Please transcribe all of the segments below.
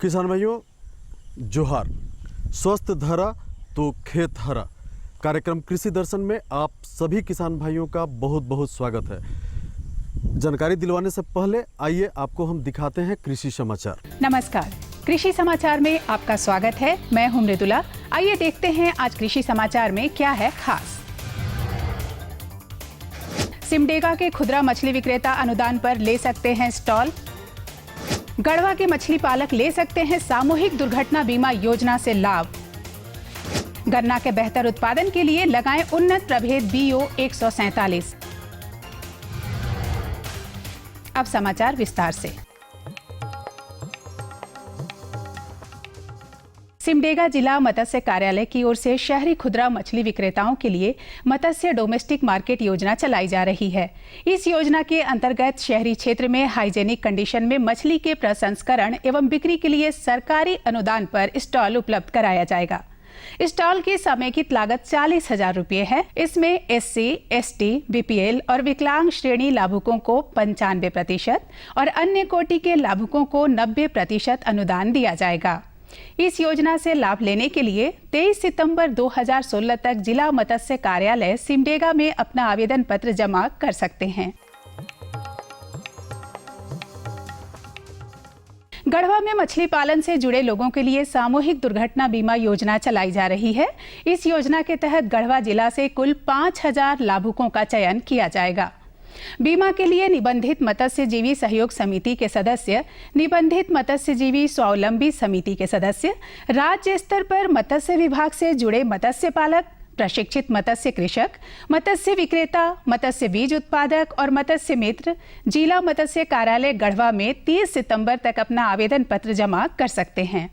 किसान भाइयों जोहार। स्वस्थ धरा तो खेत हरा कार्यक्रम कृषि दर्शन में आप सभी किसान भाइयों का बहुत बहुत स्वागत है। जानकारी दिलवाने से पहले आइए आपको हम दिखाते हैं कृषि समाचार। नमस्कार, कृषि समाचार में आपका स्वागत है। मैं हूं मृदुला। आइए देखते हैं आज कृषि समाचार में क्या है खास। सिमडेगा के खुदरा मछली विक्रेता अनुदान पर ले सकते हैं स्टॉल। गढ़वा के मछली पालक ले सकते हैं सामूहिक दुर्घटना बीमा योजना से लाभ। गन्ना के बेहतर उत्पादन के लिए लगाएं उन्नत प्रभेद BO 147। अब समाचार विस्तार से। सिमडेगा जिला मत्स्य कार्यालय की ओर से शहरी खुदरा मछली विक्रेताओं के लिए मत्स्य डोमेस्टिक मार्केट योजना चलाई जा रही है। इस योजना के अंतर्गत शहरी क्षेत्र में हाइजेनिक कंडीशन में मछली के प्रसंस्करण एवं बिक्री के लिए सरकारी अनुदान पर स्टॉल उपलब्ध कराया जाएगा। स्टॉल की समेकित लागत 40,000 रुपये है। इसमें SC, ST, BPL और विकलांग श्रेणी लाभुकों को 95% और अन्य कोटि के लाभुकों को 90% अनुदान दिया जाएगा। इस योजना से लाभ लेने के लिए 23 सितंबर 2016 तक जिला मत्स्य कार्यालय सिमडेगा में अपना आवेदन पत्र जमा कर सकते हैं। गढ़वा में मछली पालन से जुड़े लोगों के लिए सामूहिक दुर्घटना बीमा योजना चलाई जा रही है। इस योजना के तहत गढ़वा जिला से कुल 5,000 लाभुकों का चयन किया जाएगा। बीमा के लिए निबंधित मत्स्यजीवी सहयोग समिति के सदस्य, निबंधित मत्स्यजीवी स्वावलंबी समिति के सदस्य, राज्य स्तर पर मत्स्य विभाग से जुड़े मत्स्य पालक, प्रशिक्षित मत्स्य कृषक, मत्स्य विक्रेता, मत्स्य बीज उत्पादक और मत्स्य मित्र जिला मत्स्य कार्यालय गढ़वा में 30 सितंबर तक अपना आवेदन पत्र जमा कर सकते हैं।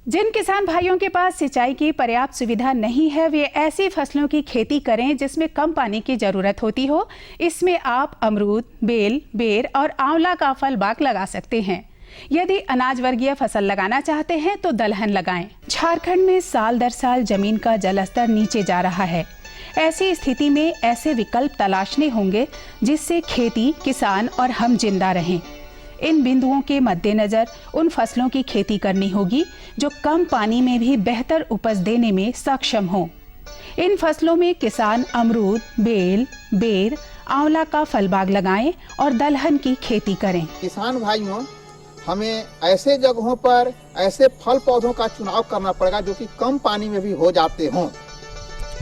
जिन किसान भाइयों के पास सिंचाई की पर्याप्त सुविधा नहीं है, वे ऐसी फसलों की खेती करें जिसमें कम पानी की जरूरत होती हो। इसमें आप अमरूद, बेल, बेर और आंवला का फल बाग लगा सकते हैं। यदि अनाज वर्गीय फसल लगाना चाहते हैं तो दलहन लगाएं। झारखंड में साल दर साल जमीन का जलस्तर नीचे जा रहा है। ऐसी स्थिति में ऐसे विकल्प तलाशने होंगे जिससे खेती, किसान और हम जिंदा रहें। इन बिंदुओं के मद्देनजर उन फसलों की खेती करनी होगी जो कम पानी में भी बेहतर उपज देने में सक्षम हो। इन फसलों में किसान अमरूद, बेल, बेर, आंवला का फल बाग लगाएं और दलहन की खेती करें। किसान भाइयों, हमें ऐसे जगहों पर ऐसे फल पौधों का चुनाव करना पड़ेगा जो कि कम पानी में भी हो जाते हों।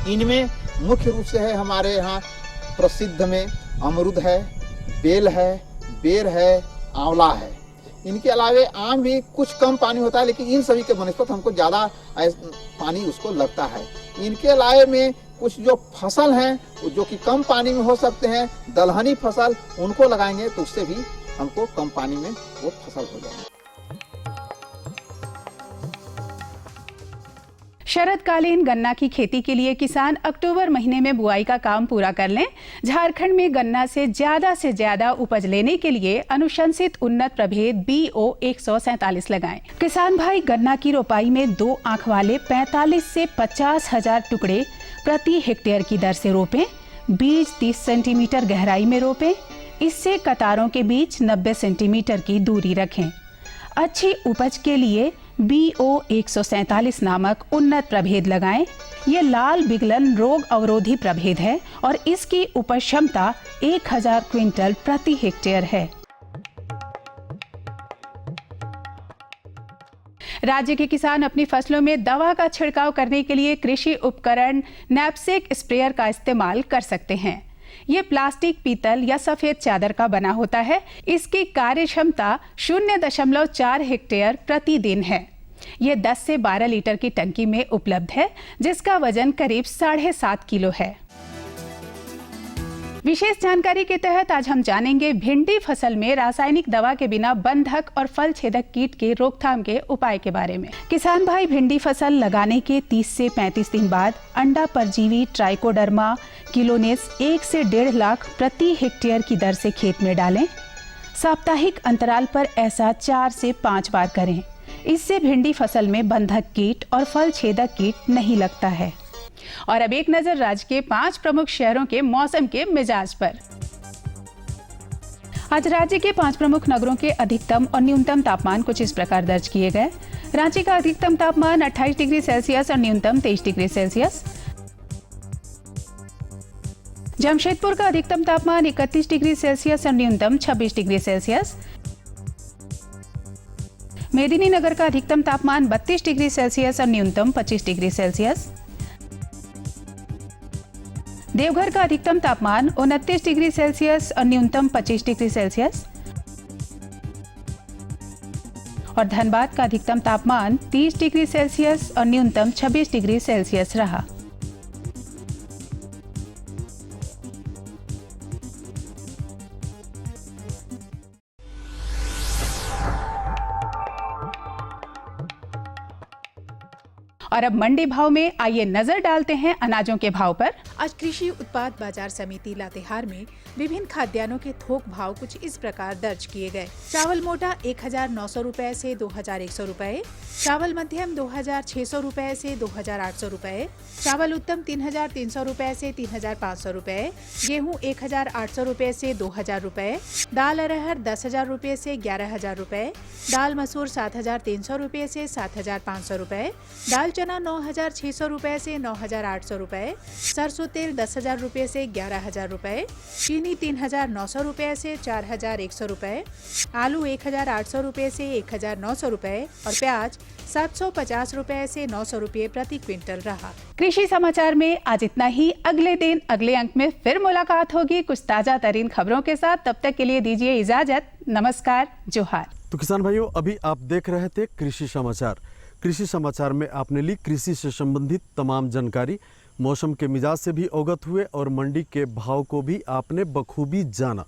इनमें मुख्य रूप से है हमारे यहाँ प्रसिद्ध में अमरूद है, बेल है, बेर है, आंवला है। इनके अलावे आम भी कुछ कम पानी होता है, लेकिन इन सभी के बनस्पत हमको ज़्यादा पानी उसको लगता है। इनके अलावे में कुछ जो फसल हैं जो कि कम पानी में हो सकते हैं, दलहनी फसल, उनको लगाएंगे तो उससे भी हमको कम पानी में वो फसल हो जाएगी। शरदकालीन गन्ना की खेती के लिए किसान अक्टूबर महीने में बुआई का काम पूरा कर लें। झारखंड में गन्ना से ज्यादा उपज लेने के लिए अनुशंसित उन्नत प्रभेद BO 147 लगाएं। किसान भाई गन्ना की रोपाई में 2 आंख वाले 45 से 50,000 टुकड़े प्रति हेक्टेयर की दर से रोपें। बीज 30 सेंटीमीटर गहराई में रोपें। इससे कतारों के बीच 90 सेंटीमीटर की दूरी रखें। अच्छी उपज के लिए BO 147 नामक उन्नत प्रभेद लगाएं। ये लाल बिगलन रोग अवरोधी प्रभेद है और इसकी उपज क्षमता 1000 क्विंटल प्रति हेक्टेयर है। राज्य के किसान अपनी फसलों में दवा का छिड़काव करने के लिए कृषि उपकरण नैपसेक स्प्रेयर का इस्तेमाल कर सकते हैं। ये प्लास्टिक, पीतल या सफेद चादर का बना होता है। इसकी कार्य क्षमता 0.4 हेक्टेयर प्रतिदिन है। ये 10 से 12 लीटर की टंकी में उपलब्ध है, जिसका वजन करीब 7.5 किलो है। विशेष जानकारी के तहत आज हम जानेंगे भिंडी फसल में रासायनिक दवा के बिना बंधक और फल छेदक कीट के रोकथाम के उपाय के बारे में। किसान भाई भिंडी फसल लगाने के 30 से 35 दिन बाद अंडा परजीवी ट्राइकोडर्मा किलोनेस 1 से 1.5 लाख प्रति हेक्टेयर की दर से खेत में डालें। साप्ताहिक अंतराल पर ऐसा 4 से 5 बार करें। इससे भिंडी फसल में बंधक कीट और फल छेदक कीट नहीं लगता है। और अब एक नजर राज्य के 5 प्रमुख शहरों के मौसम के मिजाज पर। आज राज्य के 5 प्रमुख नगरों के अधिकतम और न्यूनतम तापमान कुछ इस प्रकार दर्ज किए गए। रांची का अधिकतम तापमान 28 डिग्री सेल्सियस और न्यूनतम 23 डिग्री सेल्सियस। जमशेदपुर का अधिकतम तापमान 31 डिग्री सेल्सियस और न्यूनतम 26 डिग्री सेल्सियस। मेदिनीनगर का अधिकतम तापमान 32 डिग्री सेल्सियस और न्यूनतम 25 डिग्री सेल्सियस। देवघर का अधिकतम तापमान 29 डिग्री सेल्सियस और न्यूनतम 25 डिग्री सेल्सियस और धनबाद का अधिकतम तापमान 30 डिग्री सेल्सियस और न्यूनतम 26 डिग्री सेल्सियस रहा। और अब मंडी भाव में आइए नजर डालते हैं अनाजों के भाव पर। आज कृषि उत्पाद बाजार समिति लातेहार में विभिन्न खाद्यान्नों के थोक भाव कुछ इस प्रकार दर्ज किए गए। चावल मोटा 1900 रुपए से 2100 रुपए, चावल मध्यम 2600 रुपए से 2800 रुपए, चावल उत्तम 3300 रुपए से 3500 रुपए, गेहूं 1800 रुपए से 2000 रुपए, दाल अरहर 10000 रुपए से 11000 रुपए, दाल मसूर 7300 रुपए से 7500 रुपए, दाल चना 9600 रुपए से 9800 रुपए, सरसों तेल 10000 रुपए से 11000 रुपए, चीनी 3900 रुपए से 4100 रुपए, आलू 1800 रुपए से 1900 रुपए और प्याज 750 रुपए से 900 रुपए प्रति क्विंटल रहा। कृषि समाचार में आज इतना ही। अगले दिन अगले अंक में फिर मुलाकात होगी कुछ ताजा तरीन खबरों के साथ। तब तक के लिए दीजिए इजाजत। नमस्कार, जोहार। तो किसान भाइयों, अभी आप देख रहे थे कृषि समाचार। कृषि समाचार में आपने ली कृषि से संबंधित तमाम जानकारी, मौसम के मिजाज से भी अवगत हुए और मंडी के भाव को भी आपने बखूबी जाना।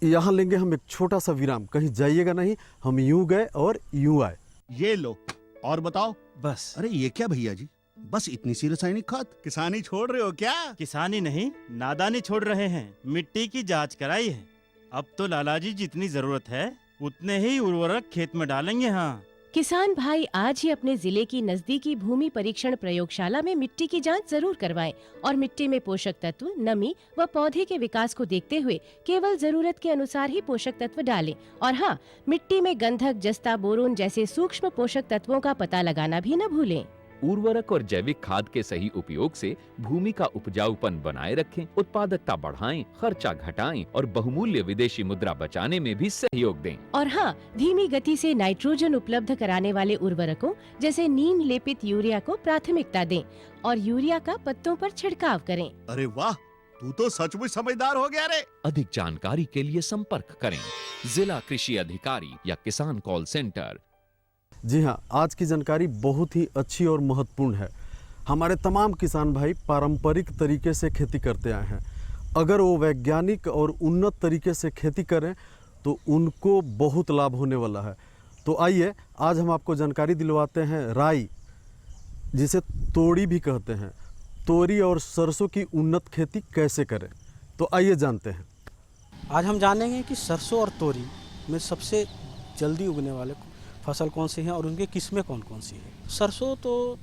यहाँ लेंगे हम एक छोटा सा विराम। कहीं जाइएगा नहीं, हम यूं गए और यूं आए। ये लो और बताओ। बस। अरे ये क्या भैया जी, बस इतनी सी रासायनिक खाद? किसानी छोड़ रहे हो क्या? किसानी नहीं, नादानी छोड़ रहे हैं। मिट्टी की जांच कराई है। अब तो लालाजी जितनी जरूरत है उतने ही उर्वरक खेत में डालेंगे। हाँ, किसान भाई आज ही अपने जिले की नजदीकी भूमि परीक्षण प्रयोगशाला में मिट्टी की जांच जरूर करवाएं और मिट्टी में पोषक तत्व, नमी व पौधे के विकास को देखते हुए केवल जरूरत के अनुसार ही पोषक तत्व डालें। और हाँ, मिट्टी में गंधक, जस्ता, बोरोन जैसे सूक्ष्म पोषक तत्वों का पता लगाना भी न भूलें। उर्वरक और जैविक खाद के सही उपयोग से भूमि का उपजाऊपन बनाए रखें, उत्पादकता बढ़ाएं, खर्चा घटाएं और बहुमूल्य विदेशी मुद्रा बचाने में भी सहयोग दें। और हाँ, धीमी गति से नाइट्रोजन उपलब्ध कराने वाले उर्वरकों जैसे नीम लेपित यूरिया को प्राथमिकता दें और यूरिया का पत्तों पर छिड़काव करें। अरे वाह, तू तो सचमुच समझदार हो गया रे। अधिक जानकारी के लिए संपर्क करें जिला कृषि अधिकारी या किसान कॉल सेंटर। जी हाँ, आज की जानकारी बहुत ही अच्छी और महत्वपूर्ण है। हमारे तमाम किसान भाई पारंपरिक तरीके से खेती करते आए हैं। अगर वो वैज्ञानिक और उन्नत तरीके से खेती करें तो उनको बहुत लाभ होने वाला है। तो आइए आज हम आपको जानकारी दिलवाते हैं राई, जिसे तोरी भी कहते हैं। तोरी और सरसों की उन्नत खेती कैसे करें, तो आइए जानते हैं। आज हम जानेंगे कि सरसों और तोरी में सबसे जल्दी उगने वाले फसल कौन सी हैं और उनकी किस्में कौन कौन सी हैं। सरसों तो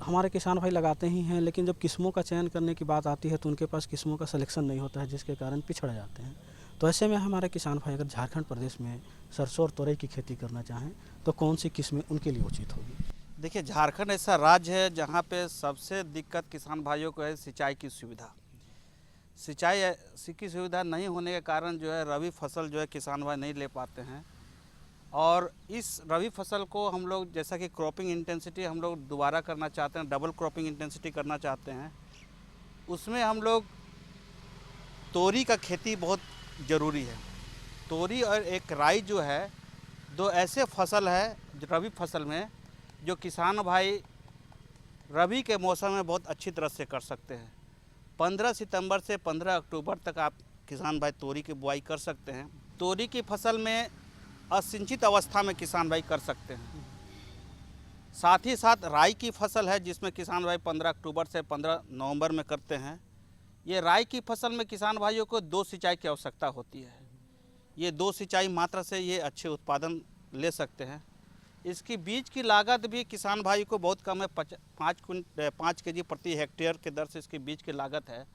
हमारे किसान भाई लगाते ही हैं, लेकिन जब किस्मों का चयन करने की बात आती है तो उनके पास किस्मों का सिलेक्शन नहीं होता है, जिसके कारण पिछड़ जाते हैं। तो ऐसे में हमारे किसान भाई अगर झारखंड प्रदेश में सरसों और तोरई की खेती करना चाहें तो कौन सी किस्में उनके लिए उचित होगी? देखिए, झारखंड ऐसा राज्य है जहाँ पे सबसे दिक्कत किसान भाइयों को है सिंचाई की सुविधा। सिंचाई की सुविधा नहीं होने के कारण जो है रबी फसल जो है किसान भाई नहीं ले पाते हैं। और इस रबी फसल को हम लोग जैसा कि क्रॉपिंग इंटेंसिटी हम लोग दोबारा करना चाहते हैं, डबल क्रॉपिंग इंटेंसिटी करना चाहते हैं। उसमें हम लोग तोरी का खेती बहुत ज़रूरी है। तोरी और एक राई जो है, दो ऐसे फसल है जो रबी फसल में जो किसान भाई रबी के मौसम में बहुत अच्छी तरह से कर सकते हैं। 15 सितंबर से 15 अक्टूबर तक आप किसान भाई तोरी की बुआई कर सकते हैं। तोरी की फसल में असिंचित अवस्था में किसान भाई कर सकते हैं। साथ ही साथ राई की फसल है जिसमें किसान भाई 15 अक्टूबर से 15 नवंबर में करते हैं। ये राई की फसल में किसान भाइयों को 2 सिंचाई की आवश्यकता होती है। ये 2 सिंचाई मात्रा से ये अच्छे उत्पादन ले सकते हैं। इसकी बीज की लागत भी किसान भाई को बहुत कम है, 5 केजी प्रति हेक्टेयर के दर से इसकी बीज की लागत है।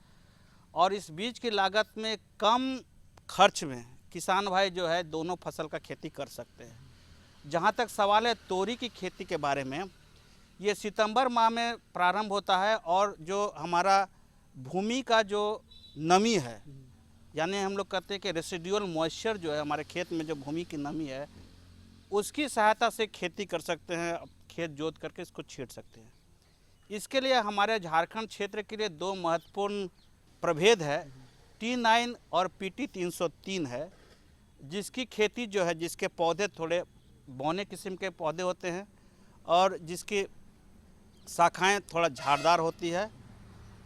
और इस बीज की लागत में कम खर्च में किसान भाई जो है दोनों फसल का खेती कर सकते हैं। जहाँ तक सवाल है तोरी की खेती के बारे में, ये सितंबर माह में प्रारंभ होता है और जो हमारा भूमि का जो नमी है, यानी हम लोग कहते हैं कि रेसिडुअल मॉइस्चर जो है हमारे खेत में जो भूमि की नमी है उसकी सहायता से खेती कर सकते हैं, खेत जोत करके इसको छींट सकते हैं। इसके लिए हमारे झारखंड क्षेत्र के लिए दो महत्वपूर्ण प्रभेद है, T9 और PT 303 है, जिसकी खेती जो है, जिसके पौधे थोड़े बौने किस्म के पौधे होते हैं और जिसकी शाखाएं थोड़ा झाड़दार होती है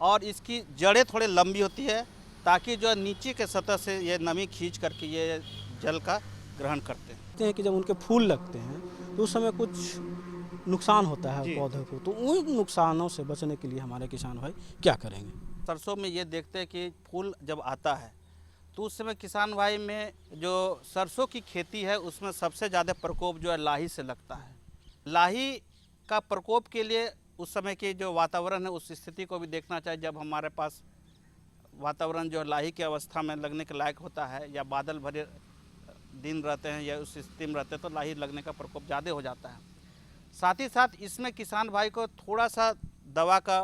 और इसकी जड़ें थोड़ी लंबी होती है, ताकि जो नीचे के सतह से ये नमी खींच करके ये जल का ग्रहण करते हैं। कहते हैं कि जब उनके फूल लगते हैं तो उस समय कुछ नुकसान होता है पौधे को, तो उन नुकसानों से बचने के लिए हमारे किसान भाई क्या करेंगे? सरसों में ये देखते हैं कि फूल जब आता है तो उस समय किसान भाई में जो सरसों की खेती है उसमें सबसे ज़्यादा प्रकोप जो है लाही से लगता है। लाही का प्रकोप के लिए उस समय की जो वातावरण है उस स्थिति को भी देखना चाहिए। जब हमारे पास वातावरण जो लाही की अवस्था में लगने के लायक होता है या बादल भरे दिन रहते हैं या उस स्थिति में रहते हैं तो लाही लगने का प्रकोप ज़्यादा हो जाता है। साथ ही साथ इसमें किसान भाई को थोड़ा सा दवा का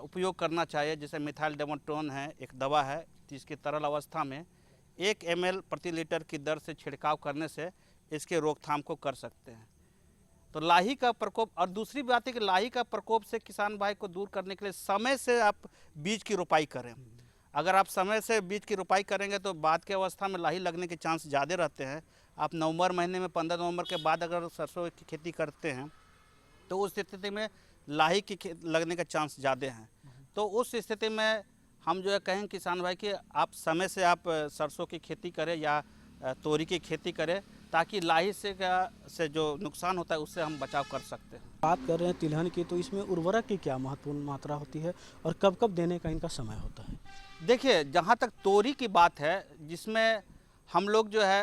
उपयोग करना चाहिए, जैसे मिथाइल डेमोट्रोन है, एक दवा है जिसकी तरल अवस्था में 1 ml प्रति लीटर की दर से छिड़काव करने से इसके रोकथाम को कर सकते हैं। तो लाही का प्रकोप, और दूसरी बात है कि लाही का प्रकोप से किसान भाई को दूर करने के लिए समय से आप बीज की रोपाई करें। अगर आप समय से बीज की रोपाई करेंगे तो बाद के अवस्था में लाही लगने के चांस ज़्यादा रहते हैं। आप नवंबर महीने में 15 नवंबर के बाद अगर सरसों की खेती करते हैं तो उस स्थिति में लाही की लगने का चांस ज़्यादा हैं। तो उस स्थिति में हम जो है कहेंगे किसान भाई कि आप समय से आप सरसों की खेती करें या तोरी की खेती करें, ताकि लाही से जो नुकसान होता है उससे हम बचाव कर सकते हैं। बात कर रहे हैं तिलहन की, तो इसमें उर्वरक की क्या महत्वपूर्ण मात्रा होती है और कब कब देने का इनका समय होता है? देखिए, जहाँ तक तोरी की बात है, जिसमें हम लोग जो है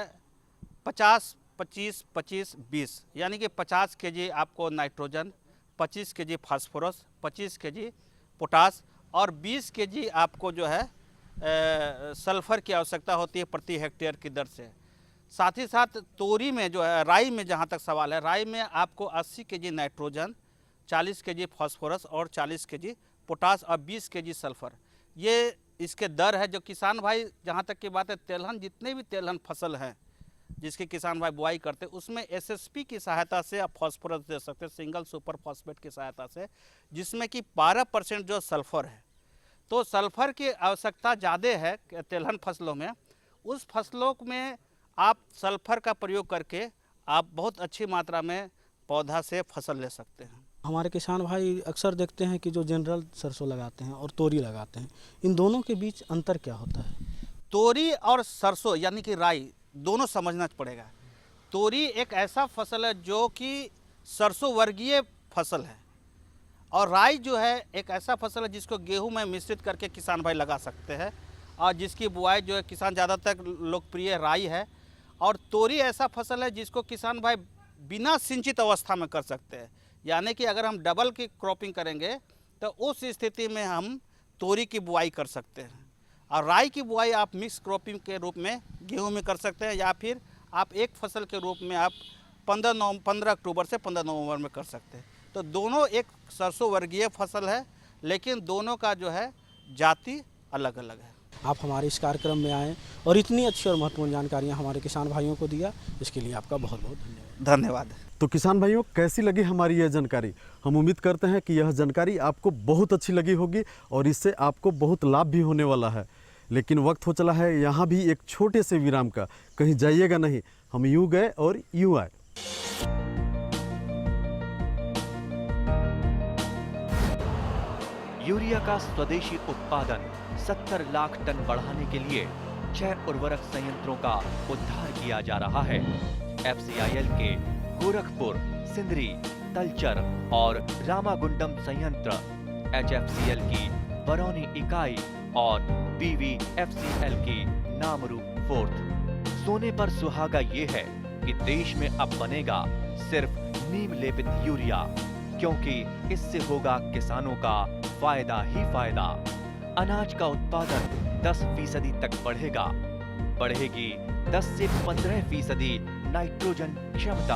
50, 25, 25, 20 यानी कि 50 kg आपको nitrogen, 25 kg phosphorus, 25 kg potash और 20 kg आपको जो है सल्फर की आवश्यकता होती है प्रति हेक्टेयर की दर से। साथ ही साथ तोरी में जो है, राई में जहाँ तक सवाल है, राई में आपको 80 kg नाइट्रोजन, 40 kg फास्फोरस और 40 kg पोटास और 20 kg सल्फर, ये इसके दर है। जो किसान भाई, जहाँ तक की बात है, तेलहन, जितने भी तेलहन फसल हैं जिसके किसान भाई बुआई करते हैं उसमें SSP की सहायता से आप फास्फोरस दे सकते हैं, सिंगल सुपर फॉस्फेट की सहायता से, जिसमें कि 12% जो सल्फर है। तो सल्फर की आवश्यकता ज़्यादा है तेलहन फसलों में। उस फसलों में आप सल्फर का प्रयोग करके आप बहुत अच्छी मात्रा में पौधा से फसल ले सकते हैं। हमारे किसान भाई अक्सर देखते हैं कि जो जनरल सरसों लगाते हैं और तोरी लगाते हैं, इन दोनों के बीच अंतर क्या होता है? तोरी और सरसों यानी कि राई दोनों समझना पड़ेगा। तोरी एक ऐसा फसल है जो कि सरसों वर्गीय फसल है, और राई जो है एक ऐसा फसल है जिसको गेहूं में मिश्रित करके किसान भाई लगा सकते हैं, और जिसकी बुआई जो है किसान ज़्यादातर लोकप्रिय राई है। और तोरी ऐसा फसल है जिसको किसान भाई बिना सिंचित अवस्था में कर सकते हैं, यानी कि अगर हम डबल की क्रॉपिंग करेंगे तो उस स्थिति में हम तोरी की बुआई कर सकते हैं। और राई की बुआई आप मिक्स क्रॉपिंग के रूप में गेहूं में कर सकते हैं, या फिर आप एक फसल के रूप में आप 15 अक्टूबर से 15 नवंबर में कर सकते हैं। तो दोनों एक सरसों वर्गीय फसल है, लेकिन दोनों का जो है जाति अलग अलग है। आप हमारे इस कार्यक्रम में आए और इतनी अच्छी और महत्वपूर्ण जानकारियाँ हमारे किसान भाइयों को दिया, इसके लिए आपका बहुत बहुत धन्यवाद। धन्यवाद। तो किसान भाइयों, कैसी लगी हमारी यह जानकारी? हम उम्मीद करते हैं कि यह जानकारी आपको बहुत अच्छी लगी होगी और इससे आपको बहुत लाभ भी होने वाला है। लेकिन वक्त हो चला है यहाँ भी एक छोटे से विराम का। कहीं जाइएगा नहीं, हम यूँ गए और यूँ आए। यूरिया का स्वदेशी उत्पादन 70 लाख टन बढ़ाने के लिए 6 उर्वरक संयंत्रों का उद्धार किया जा रहा है। FCIL के गोरखपुर, सिंदरी, तलचर और रामागुंडम संयंत्र, HFCL की बरौनी इकाई और BVFCL की नामरू फोर्थ। सोने पर सुहागा ये है कि देश में अब बनेगा सिर्फ नीम लेपित यूरिया, क्योंकि इससे होगा किसानों का फायदा ही फायदा। अनाज का उत्पादन 10% तक बढ़ेगा, बढ़ेगी 10 से 15% नाइट्रोजन क्षमता।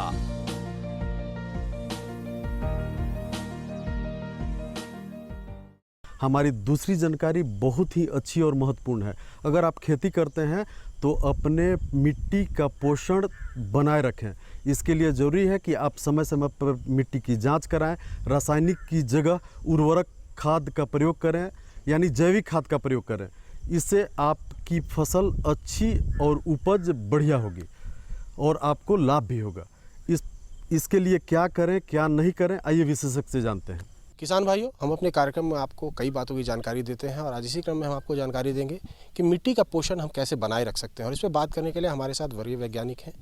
हमारी दूसरी जानकारी बहुत ही अच्छी और महत्वपूर्ण है। अगर आप खेती करते हैं तो अपने मिट्टी का पोषण बनाए रखें। इसके लिए ज़रूरी है कि आप समय समय पर मिट्टी की जांच कराएं, रासायनिक की जगह उर्वरक खाद का प्रयोग करें, यानी जैविक खाद का प्रयोग करें। इससे आपकी फसल अच्छी और उपज बढ़िया होगी और आपको लाभ भी होगा। इसके लिए क्या करें क्या नहीं करें, आइए विशेषज्ञ से जानते हैं। किसान भाइयों, हम अपने कार्यक्रम में आपको कई बातों की जानकारी देते हैं और आज इसी क्रम में हम आपको जानकारी देंगे कि मिट्टी का पोषण हम कैसे बनाए रख सकते हैं। और इस पर बात करने के लिए हमारे साथ वरीय वैज्ञानिक हैं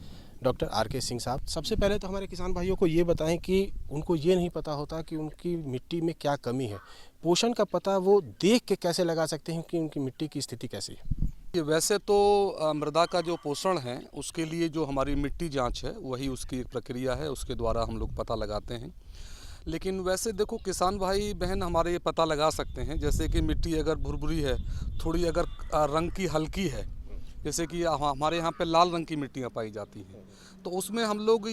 डॉक्टर आर.के. सिंह साहब। सबसे पहले तो हमारे किसान भाइयों को ये बताएं कि उनको ये नहीं पता होता कि उनकी मिट्टी में क्या कमी है। पोषण का पता वो देख के कैसे लगा सकते हैं कि उनकी मिट्टी की स्थिति कैसी है? वैसे तो मृदा का जो पोषण है उसके लिए जो हमारी मिट्टी जाँच है वही उसकी एक प्रक्रिया है, उसके द्वारा हम लोग पता लगाते हैं। लेकिन वैसे देखो किसान भाई बहन हमारे ये पता लगा सकते हैं, जैसे कि मिट्टी अगर भुरभुरी है, थोड़ी अगर रंग की हल्की है, जैसे कि हमारे यहाँ पे लाल रंग की मिट्टियाँ पाई जाती हैं, तो उसमें हम लोग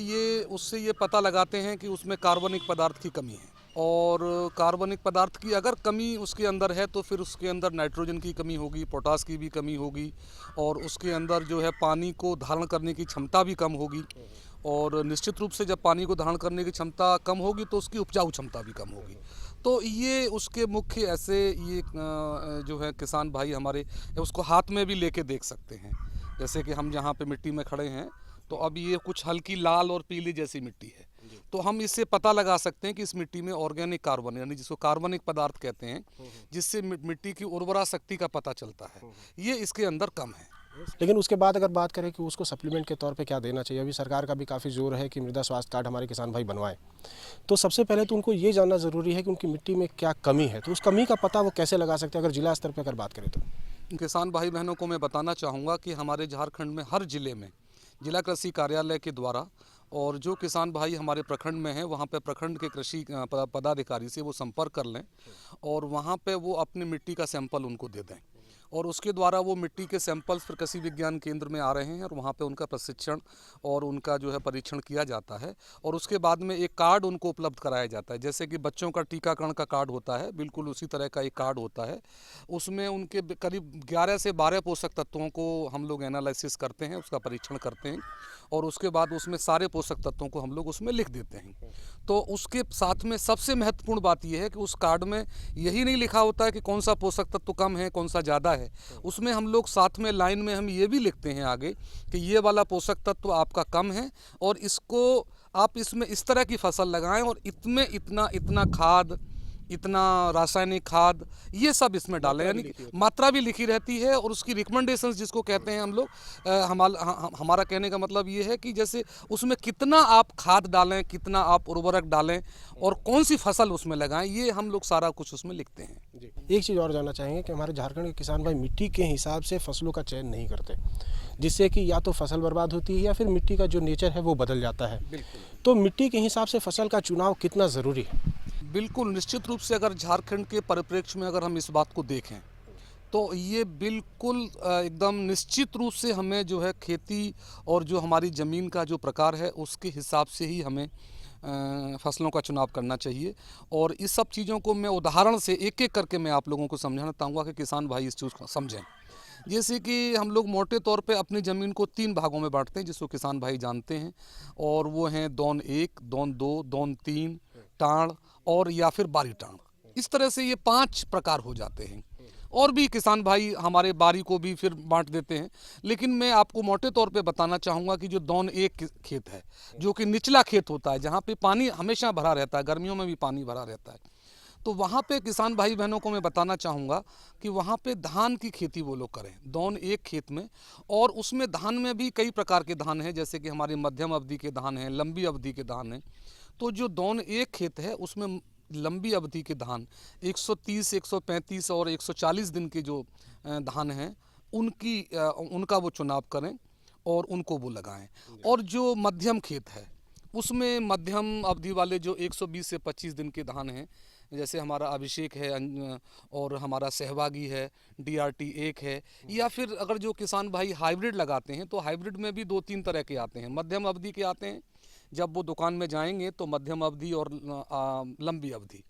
उससे ये पता लगाते हैं कि उसमें कार्बनिक पदार्थ की कमी है। और कार्बनिक पदार्थ की अगर कमी उसके अंदर है तो फिर उसके अंदर नाइट्रोजन की कमी होगी, पोटास की भी कमी होगी, और उसके अंदर जो है पानी को धारण करने की क्षमता भी कम होगी। और निश्चित रूप से जब पानी को धारण करने की क्षमता कम होगी तो उसकी उपजाऊ क्षमता भी कम होगी। तो ये उसके मुख्य ऐसे ये जो है किसान भाई हमारे उसको हाथ में भी लेके देख सकते हैं। जैसे कि हम जहाँ पे मिट्टी में खड़े हैं तो अब ये कुछ हल्की लाल और पीली जैसी मिट्टी है, तो हम इससे पता लगा सकते हैं कि इस मिट्टी में ऑर्गेनिक कार्बन यानी जिसको कार्बनिक पदार्थ कहते हैं, जिससे मिट्टी की उर्वरा शक्ति का पता चलता है, ये इसके अंदर कम है। लेकिन उसके बाद अगर बात करें कि उसको सप्लीमेंट के तौर पे क्या देना चाहिए, अभी सरकार का भी काफ़ी जोर है कि मृदा स्वास्थ्य कार्ड हमारे किसान भाई बनवाएं। तो सबसे पहले तो उनको ये जानना ज़रूरी है कि उनकी मिट्टी में क्या कमी है, तो उस कमी का पता वो कैसे लगा सकते हैं अगर जिला स्तर पर अगर बात करें तो? किसान भाई बहनों को मैं बताना चाहूँगा कि हमारे झारखंड में हर जिले में जिला कृषि कार्यालय के द्वारा, और जो किसान भाई हमारे प्रखंड में हैं वहाँ पे प्रखंड के कृषि पदाधिकारी से वो संपर्क कर लें और वहाँ पे वो अपनी मिट्टी का सैंपल उनको दे दें, और उसके द्वारा वो मिट्टी के सैंपल्स फिर कृषि विज्ञान केंद्र में आ रहे हैं और वहाँ पे उनका प्रशिक्षण और उनका जो है परीक्षण किया जाता है। और उसके बाद में एक कार्ड उनको उपलब्ध कराया जाता है, जैसे कि बच्चों का टीकाकरण का कार्ड होता है, बिल्कुल उसी तरह का एक कार्ड होता है। उसमें उनके करीब 11 से 12 पोषक तत्वों को हम लोग एनालिसिस करते हैं, उसका परीक्षण करते हैं, और उसके बाद उसमें सारे पोषक तत्वों को हम लोग उसमें लिख देते हैं। तो उसके साथ में सबसे महत्वपूर्ण बात यह है कि उस कार्ड में यही नहीं लिखा होता है कि कौन सा पोषक तत्व कम है कौन सा ज़्यादा है, उसमें हम लोग साथ में लाइन में हम ये भी लिखते हैं आगे कि ये वाला पोषक तत्व आपका कम है और इसको आप इसमें इस तरह की फसल लगाएं और इसमें इतना खाद, इतना रासायनिक खाद, ये सब इसमें डालें, यानी मात्रा भी लिखी रहती है। और उसकी रिकमेंडेशंस जिसको कहते हैं हम लोग, हमारा कहने का मतलब ये है कि जैसे उसमें कितना आप खाद डालें, कितना आप उर्वरक डालें और कौन सी फसल उसमें लगाएं, ये हम लोग सारा कुछ उसमें लिखते हैं। एक चीज़ और जानना चाहेंगे कि हमारे झारखंड के किसान भाई मिट्टी के हिसाब से फसलों का चयन नहीं करते, जिससे कि या तो फसल बर्बाद होती है या फिर मिट्टी का जो नेचर है वो बदल जाता है। तो मिट्टी के हिसाब से फसल का चुनाव कितना ज़रूरी है? बिल्कुल निश्चित रूप से अगर झारखंड के परिप्रेक्ष्य में अगर हम इस बात को देखें तो ये बिल्कुल एकदम निश्चित रूप से हमें जो है खेती और जो हमारी ज़मीन का जो प्रकार है उसके हिसाब से ही हमें फसलों का चुनाव करना चाहिए। और इस सब चीज़ों को मैं उदाहरण से एक एक करके मैं आप लोगों को समझाना चाहूँगा कि किसान भाई इस चीज़ को समझें। जैसे कि हम लोग मोटे तौर पे अपनी ज़मीन को 3 भागों में बांटते हैं जिसको किसान भाई जानते हैं, और वो हैं दौन 1, दौन 2, दौन 3, टाण और या फिर बारी टाण। इस तरह से ये 5 प्रकार हो जाते हैं। और भी किसान भाई हमारे बारी को भी फिर बांट देते हैं, लेकिन मैं आपको मोटे तौर पे बताना चाहूँगा कि जो दौन 1 खेत है जो कि निचला खेत होता है, जहाँ पे पानी हमेशा भरा रहता है, गर्मियों में भी पानी भरा रहता है, तो वहाँ पे किसान भाई बहनों को मैं बताना चाहूँगा कि वहाँ पे धान की खेती वो लोग करें दौन 1 खेत में। और उसमें धान में भी कई प्रकार के धान हैं, जैसे कि हमारी मध्यम अवधि के धान हैं, लंबी अवधि के धान हैं। तो जो दौन 1 खेत है उसमें लंबी अवधि के धान 130, 135 और 140 दिन के जो धान हैं उनका वो चुनाव करें और उनको वो लगाएं। और जो मध्यम खेत है उसमें मध्यम अवधि वाले जो 120 से 25 दिन के धान हैं जैसे हमारा अभिषेक है और हमारा सहभागी है, DRT 1 है, या फिर अगर जो किसान भाई हाइब्रिड लगाते हैं तो हाइब्रिड में भी 2-3 तरह के आते हैं। मध्यम अवधि के आते हैं, जब वो दुकान में जाएंगे तो मध्यम अवधि और लंबी अवधि।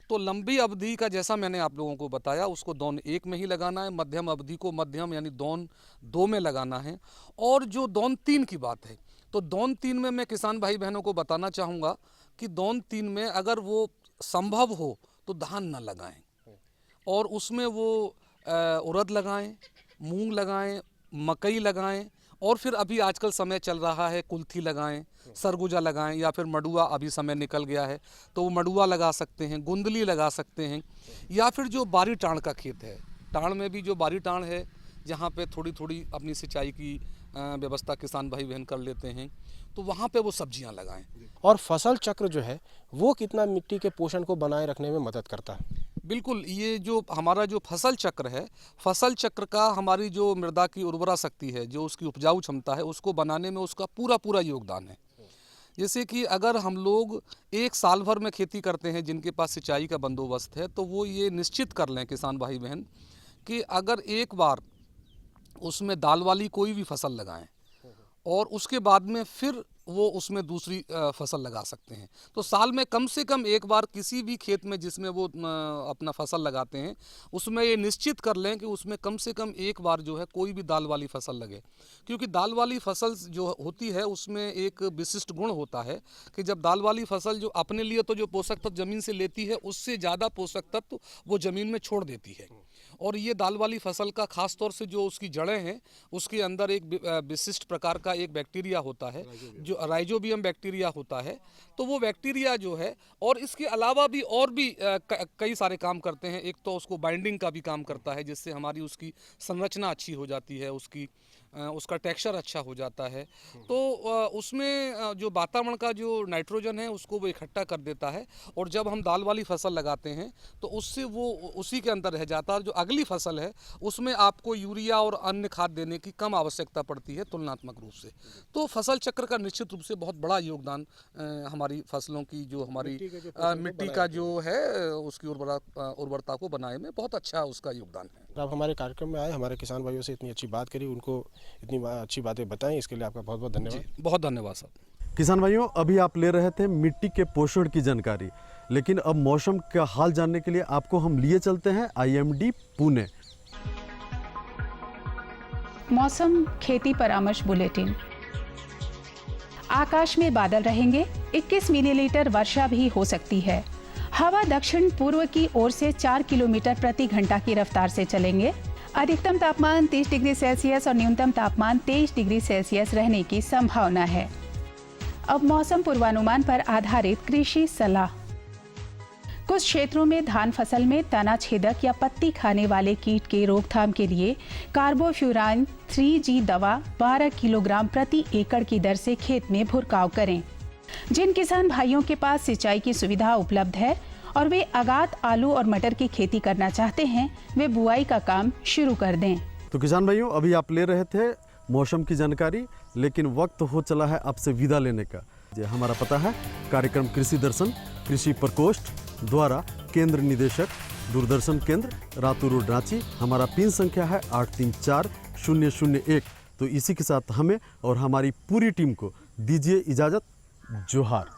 तो लंबी अवधि का जैसा मैंने आप लोगों को बताया, उसको दौन 1 में ही लगाना है, मध्यम अवधि को मध्यम यानी दौन 2 में लगाना है। और जो दौन 3 की बात है, तो दौन 3 में मैं किसान भाई बहनों को बताना चाहूँगा कि दौन 3 में अगर वो संभव हो तो धान न लगाएं, और उसमें वो उड़द लगाएं, मूंग लगाएं, मकई लगाएं, और फिर अभी आजकल समय चल रहा है कुल्थी लगाएं, सरगुजा लगाएं, या फिर मडुआ अभी समय निकल गया है तो वो मडुआ लगा सकते हैं, गुंदली लगा सकते हैं, या फिर जो बारी टाण का खेत है, टाण में भी जो बारी टाण है जहाँ पे थोड़ी थोड़ी अपनी सिंचाई की व्यवस्था किसान भाई बहन कर लेते हैं, तो वहाँ पे वो सब्जियाँ लगाएं। और फसल चक्र जो है वो कितना मिट्टी के पोषण को बनाए रखने में मदद करता है? बिल्कुल, ये जो हमारा जो फसल चक्र है, फसल चक्र का हमारी जो मृदा की उर्वरा शक्ति है, जो उसकी उपजाऊ क्षमता है, उसको बनाने में उसका पूरा पूरा योगदान है। जैसे कि अगर हम लोग एक साल भर में खेती करते हैं, जिनके पास सिंचाई का बंदोबस्त है, तो वो ये निश्चित कर लें किसान भाई बहन कि अगर एक बार उसमें दाल वाली कोई भी फसल लगाएं और उसके बाद में फिर वो उसमें दूसरी फसल लगा सकते हैं, तो साल में कम से कम एक बार किसी भी खेत में जिसमें वो अपना फसल लगाते हैं, उसमें ये निश्चित कर लें कि उसमें कम से कम एक बार जो है कोई भी दाल वाली फसल लगे। क्योंकि दाल वाली फसल जो होती है उसमें एक विशिष्ट गुण होता है कि जब दाल वाली फसल जो अपने लिए तो जो पोषक तत्व ज़मीन से लेती है, उससे ज़्यादा पोषक तत्व वो ज़मीन में छोड़ देती है। और ये दाल वाली फसल का खास तौर से जो उसकी जड़ें हैं, उसके अंदर एक विशिष्ट प्रकार का एक बैक्टीरिया होता है, जो राइजोबियम बैक्टीरिया होता है। तो वो बैक्टीरिया जो है, और इसके अलावा भी और भी कई सारे काम करते हैं। एक तो उसको बाइंडिंग का भी काम करता है, जिससे हमारी उसकी संरचना अच्छी हो जाती है, उसका टेक्सचर अच्छा हो जाता है। तो उसमें जो वातावरण का जो नाइट्रोजन है उसको वो इकट्ठा कर देता है, और जब हम दाल वाली फसल लगाते हैं तो उससे वो उसी के अंदर रह जाता है। जो अगली फसल है उसमें आपको यूरिया और अन्य खाद देने की कम आवश्यकता पड़ती है तुलनात्मक रूप से। तो फसल चक्र का निश्चित रूप से बहुत बड़ा योगदान हमारी फसलों की जो हमारी मिट्टी का जो है उसकी उर्वरता को बनाने में बहुत अच्छा उसका योगदान है। आप हमारे कार्यक्रम में आए, हमारे किसान भाइयों से इतनी अच्छी बात करी, उनको इतनी अच्छी बातें बताएं, इसके लिए आपका बहुत बहुत धन्यवाद। बहुत धन्यवाद साहब। किसान भाइयों, अभी आप ले रहे थे मिट्टी के पोषण की जानकारी, लेकिन अब मौसम का हाल जानने के लिए आपको हम लिए चलते हैं IMD पुणे। मौसम खेती परामर्श बुलेटिन। आकाश में बादल रहेंगे, 21 मिलीलीटर वर्षा भी हो सकती है। हवा दक्षिण पूर्व की ओर से 4 किलोमीटर प्रति घंटा की रफ्तार से चलेंगे। अधिकतम तापमान 30 डिग्री सेल्सियस और न्यूनतम तापमान 23 डिग्री सेल्सियस रहने की संभावना है। अब मौसम पूर्वानुमान पर आधारित कृषि सलाह। कुछ क्षेत्रों में धान फसल में तना छेदक या पत्ती खाने वाले कीट के रोकथाम के लिए कार्बोफ्यूरान 3G दवा 12 किलोग्राम प्रति एकड़ की दर से खेत में भुरकाव करें। जिन किसान भाइयों के पास सिंचाई की सुविधा उपलब्ध है और वे आगात आलू और मटर की खेती करना चाहते हैं, वे बुआई का काम शुरू कर दें। तो किसान भाइयों, अभी आप ले रहे थे मौसम की जानकारी, लेकिन वक्त हो चला है आपसे विदा लेने का। हमारा पता है कार्यक्रम कृषि दर्शन, कृषि प्रकोष्ठ द्वारा केंद्र निदेशक, दूरदर्शन केंद्र, रातू रोड, रांची। हमारा पिन संख्या है 834001। तो इसी के साथ हमें और हमारी पूरी टीम को दीजिए इजाज़त। जोहार।